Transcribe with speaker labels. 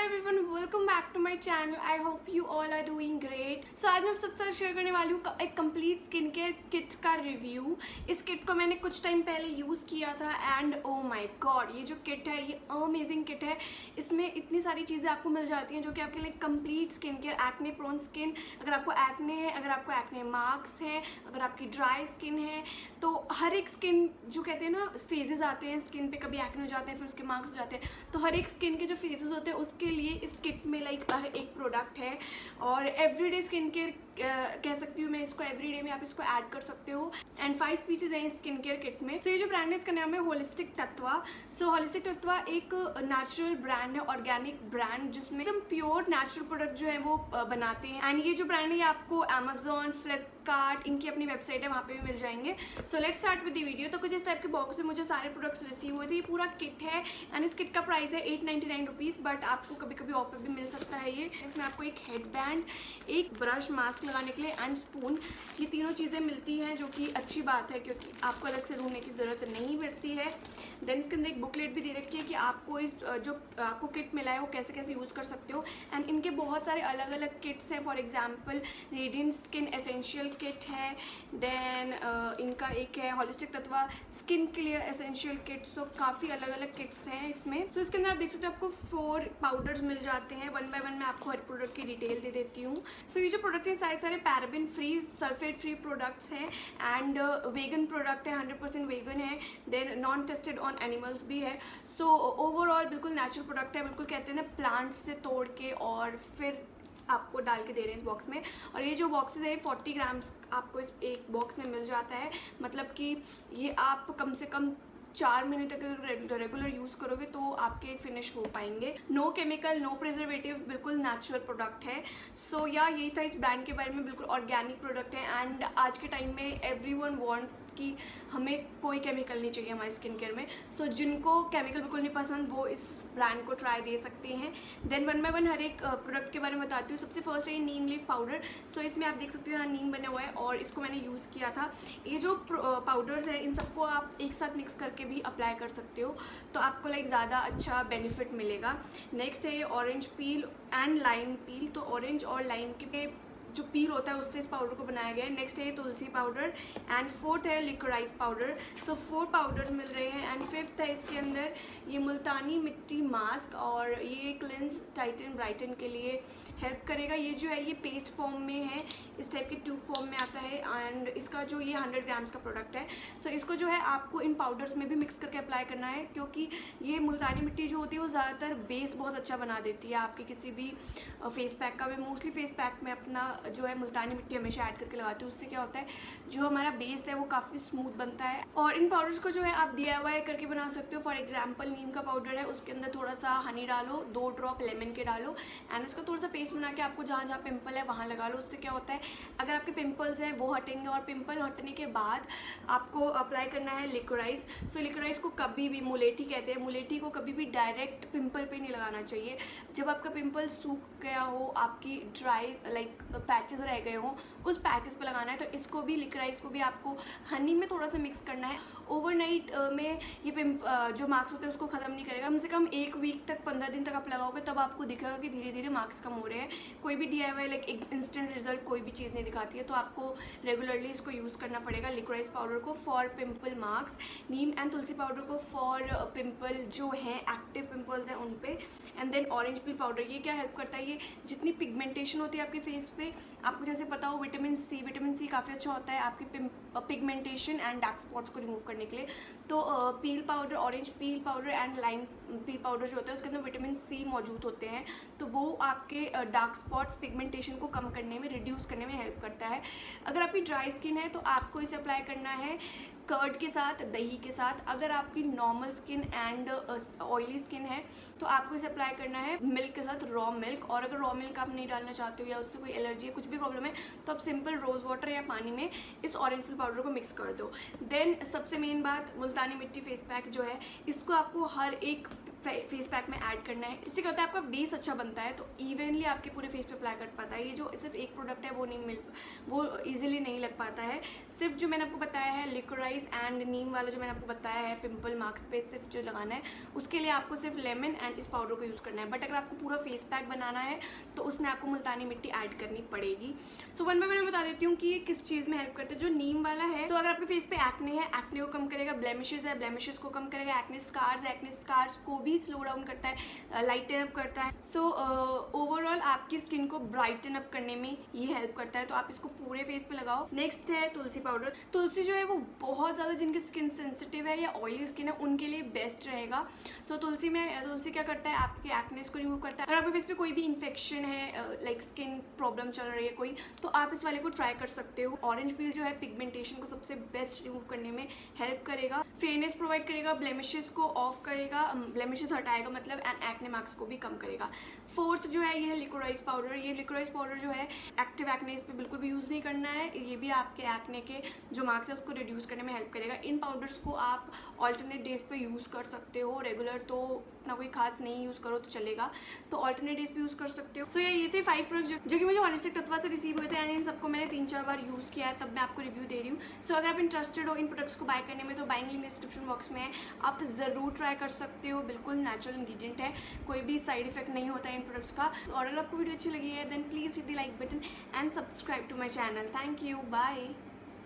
Speaker 1: Everyone, welcome back to my channel. I hope you all are doing great. So आज मैं आप सबसे साथ शेयर करने वाली हूँ एक कंप्लीट स्किन केयर किट का रिव्यू। इस किट को मैंने कुछ टाइम पहले यूज़ किया था एंड ओ माय गॉड, ये जो किट है ये अमेजिंग किट है। इसमें इतनी सारी चीज़ें आपको मिल जाती हैं जो कि आपके लिए complete skin care, acne prone skin, अगर आपको एक्ने है, अगर आपको एक्ने मार्क्स हैं, अगर आपकी ड्राई स्किन है, तो हर एक स्किन जो कहते हैं ना फेजेस आते हैं स्किन पे, कभी एक्ने हो जाते हैं फिर उसके मार्क्स हो जाते हैं, तो हर एक स्किन के जो फेजेस होते हैं उसके लिए इस किट में लाइक हर एक प्रोडक्ट है। और एवरीडे स्किन केयर कह सकती हूँ मैं इसको, एवरीडे में आप इसको ऐड कर सकते हो। एंड 5 पीसेज हैं स्किन केयर किट में। तो ये जो ब्रांड है इसका नाम है होलिस्टिक तत्वा। सो होलिस्टिक तत्वा एक नेचुरल ब्रांड है, ऑर्गेनिक ब्रांड, जिसमें एकदम प्योर नेचुरल प्रोडक्ट जो है वो बनाते हैं। एंड ये जो ब्रांड है ये आपको अमेजोन, फ्लिपकार्ट, इनकी अपनी वेबसाइट है, वहाँ पे भी मिल जाएंगे। So let's start with the video. तो कुछ इस टाइप के बॉक्स में मुझे सारे प्रोडक्ट्स रिसीव हुए थे। ये पूरा किट है एंड इस किट का प्राइस है 899 रुपीज़, बट आपको कभी कभी ऑफर भी मिल सकता है। ये इसमें आपको एक हेड बैंड, एक ब्रश, मास्क लगाने के लिए एंड स्पून, ये तीनों चीज़ें मिलती हैं, जो कि अच्छी बात है क्योंकि आपको अलग से ढूंढने की ज़रूरत नहीं पड़ती है। देन इसके अंदर एक बुकलेट भी दे रखी है कि आपको इस जो आपको किट मिला है वो कैसे कैसे यूज़ कर सकते हो। एंड इनके बहुत सारे अलग अलग किट्स हैं। For example radiant skin essential kit है, देन इनका एक है होलिस्टिक तत्वा स्किन क्लियर एसेंशियल किट। सो काफ़ी अलग अलग किट्स हैं इसमें। सो इसके अंदर आप देख सकते हो आपको 4 पाउडर्स मिल जाते हैं। 1 बाय 1 मैं आपको हर प्रोडक्ट की डिटेल दे देती हूँ। सो ये जो प्रोडक्ट है सारे सारे paraben free, sulphate free products हैं एंड वेगन प्रोडक्ट है, 100% वेगन है। Then non tested on animals भी है। सो ओवरऑल बिल्कुल नेचुरल प्रोडक्ट है, बिल्कुल कहते हैं ना प्लांट्स से तोड़ के और फिर आपको डाल के दे रहे हैं इस बॉक्स में। और ये जो बॉक्सेस है 40 ग्राम्स आपको इस एक बॉक्स में मिल जाता है। मतलब कि ये आप कम से कम 4 महीने तक अगर रेगुलर यूज़ करोगे तो आपके फिनिश हो पाएंगे। नो केमिकल, नो प्रिजर्वेटिव, बिल्कुल नेचुरल प्रोडक्ट है। सो या यही था इस ब्रांड के बारे में। बिल्कुल ऑर्गेनिक प्रोडक्ट है एंड आज के टाइम में एवरीवन वांट कि हमें कोई केमिकल नहीं चाहिए हमारी स्किन केयर में। सो जिनको केमिकल बिल्कुल नहीं पसंद वो इस ब्रांड को ट्राई दे सकते हैं। देन 1 बाय 1 हर एक प्रोडक्ट के बारे में बताती हूँ। सबसे फर्स्ट है ये नीम लीफ पाउडर। सो इसमें आप देख सकते हो यहाँ नीम बना हुआ है और इसको मैंने यूज़ किया था। ये जो पाउडर्स है इन सबको आप एक साथ मिक्स करके भी अप्लाई कर सकते हो, तो आपको लाइक ज़्यादा अच्छा बेनिफिट मिलेगा। नेक्स्ट है ये ऑरेंज पील एंड लाइम पील। तो ऑरेंज और लाइम के जो पील होता है उससे इस पाउडर को बनाया गया है। नेक्स्ट है ये तुलसी पाउडर एंड 4th है लिकोराइज पाउडर। सो 4 पाउडर्स मिल रहे हैं। एंड 5th है इसके अंदर ये मुल्तानी मिट्टी मास्क और ये क्लिंस टाइटन ब्राइटन के लिए हेल्प करेगा। ये जो है ये पेस्ट फॉर्म में है, इस टाइप के ट्यूब फॉर्म में आता है एंड इसका जो ये 100 ग्राम्स का प्रोडक्ट है। सो इसको जो है आपको इन पाउडर्स में भी मिक्स करके अप्लाई करना है, क्योंकि ये मुल्तानी मिट्टी जो होती है वो ज़्यादातर बेस बहुत अच्छा बना देती है आपके किसी भी फेस पैक का। मैं मोस्टली फेस पैक में अपना जो है मुल्तानी मिट्टी हमेशा ऐड करके लगाती हूँ। उससे क्या होता है जो हमारा बेस है वो काफ़ी स्मूथ बनता है। और इन पाउडर्स को जो है आप DIY करके बना सकते हो। फॉर एग्जांपल नीम का पाउडर है, उसके अंदर थोड़ा सा हनी डालो, 2 ड्रॉप लेमन के डालो एंड उसका थोड़ा सा पेस्ट बना के आपको जहाँ जहाँ पिंपल है वहाँ लगा लो। उससे क्या होता है अगर आपके पिंपल्स हैं वो हटेंगे। और पिंपल हटने के बाद आपको अप्लाई करना है लिकोराइज। सो लिकोराइज को कभी भी, मुलेठी कहते हैं, मुलेठी को कभी भी डायरेक्ट पिंपल पे नहीं लगाना चाहिए। जब आपका पिंपल सूख गया हो, आपकी ड्राई लाइक पैचेस रह गए हों, उस पैचेस पे लगाना है। तो इसको भी, लिकोराइज को भी आपको हनी में थोड़ा सा मिक्स करना है। ओवरनाइट में ये जो मार्क्स होते हैं उसको ख़त्म नहीं करेगा। कम से कम 1 वीक तक, 15 दिन तक आप लगाओगे तब आपको दिखेगा कि धीरे धीरे मार्क्स कम हो रहे हैं। कोई भी DIY लाइक एक इंस्टेंट रिजल्ट कोई भी चीज़ नहीं दिखाती है, तो आपको रेगुलरली इसको यूज़ करना पड़ेगा। लिकोराइज पाउडर को for pimple marks, neem and tulsi powder को फॉर पिंपल जो हैं एक्टिव पिंपल्स हैं उन पे, and then orange peel powder. ये क्या हेल्प करता है, ये जितनी पिगमेंटेशन होती है आपके फेस पे, आपको जैसे पता हो विटामिन सी काफ़ी अच्छा होता है आपकी पिगमेंटेशन एंड डार्क स्पॉट्स को रिमूव करने के लिए। तो पील powder, orange peel powder and lime peel powder जो होता है उसके अंदर विटामिन सी मौजूद होते हैं, तो वो आपके डार्क स्पॉट्स, पिगमेंटेशन को कम करने में, रिड्यूस करने में हेल्प करता है। अगर आपकी ड्राई स्किन है तो आपको इसे अप्लाई करना है कर्ड के साथ, दही के साथ। अगर आपकी normal skin and oily skin है तो आपको इसे अप्लाई करना है मिल्क के साथ, रॉ मिल्क। और अगर रॉ मिल्क आप नहीं डालना चाहते हो या उससे कोई एलर्जी है, कुछ भी प्रॉब्लम है, तो आप सिंपल रोज़ वाटर या पानी में इस ऑरेंज पील पाउडर को मिक्स कर दो। देन सबसे मेन बात, मुल्तानी मिट्टी फेस पैक जो है इसको आपको हर एक
Speaker 2: फेस पैक में ऐड करना है। इससे क्या होता है, आपका बेस अच्छा बनता है तो इवनली आपके पूरे फेस पे अप्लाई कर पाता है। ये जो सिर्फ एक प्रोडक्ट है वो ईजिली नहीं लग पाता है। सिर्फ जो मैंने आपको बताया है लिकोराइज एंड नीम वाला जो मैंने आपको बताया है पिंपल मार्क्स पे सिर्फ जो लगाना है, उसके लिए आपको सिर्फ लेमन एंड इस पाउडर को यूज़ करना है। बट अगर आपको पूरा फेस पैक बनाना है तो उसमें आपको मुल्तानी मिट्टी ऐड करनी पड़ेगी। सो वन बाय वन मैं बता देती हूँ कि ये किस चीज़ में हेल्प करते हैं। जो नीम वाला है तो अगर आपके फेस पे एक्ने है, एक्ने को कम करेगा, ब्लेमिशेस है, ब्लेमिशेस को कम करेगा, एक्ने स्कार्स को भी स्लो डाउन करता है, लाइटन अप करता है। सो ओवरऑल आपकी स्किन को ब्राइटन अप करने में ये हेल्प करता है। तो आप इसको पूरे फेस पे लगाओ। नेक्स्ट है तुलसी पाउडर। तुलसी जो है वो बहुत ज़्यादा जिनकी स्किन सेंसिटिव है या ऑयली स्किन है उनके लिए बेस्ट रहेगा। सो तुलसी क्या करता है, आपके एक्नेस को रिमूव करता है। अगर आपके फेस पे कोई भी इन्फेक्शन है, लाइक स्किन प्रॉब्लम चल रही है कोई, तो आप इस वाले को ट्राई कर सकते हो। ऑरेंज पील जो है पिगमेंटेशन को सबसे बेस्ट रिमूव करने में हेल्प करेगा, फेयरनेस प्रोवाइड करेगा, ब्लेमिशेस को ऑफ करेगा, ब्लेमिशेस हटाएगा मतलब, एंड एक्ने मार्क्स को भी कम करेगा। फोर्थ जो है ये है लिकोराइज पाउडर। ये लिकोराइज पाउडर जो है एक्टिव एक्ने इस पे बिल्कुल भी यूज़ नहीं करना है। ये भी आपके एक्ने के जो मार्क्स है उसको रिड्यूस करने में हेल्प करेगा। इन पाउडर्स को आप ऑल्टरनेट डेज पे यूज़ कर सकते हो, रेगुलर तो इतना कोई खास नहीं यूज़ करो तो चलेगा, तो ऑल्टरनेट डेज पे यूज़ कर सकते हो। सो ये थे 5 प्रोडक्ट जो कि मुझे हॉलिस्टिक तत्वा से रिसीव हुए थे एंड इन सबको मैंने 3-4 बार यूज़ किया है, तब मैं आपको रिव्यू दे रही हूँ। सो अगर आप इंटरेस्टेड हो इन प्रोडक्ट्स को बाय करने में तो बाइंग लिंक डिस्क्रिप्शन बॉक्स में है, आप ज़रूर ट्राई कर सकते हो। बिल्कुल नेचुरल इंग्रेडिएंट है, कोई भी साइड इफेक्ट नहीं होता है इन प्रोडक्ट्स का। और अगर आपको वीडियो अच्छी लगी है then please hit the like button and subscribe to my channel. Thank you, bye.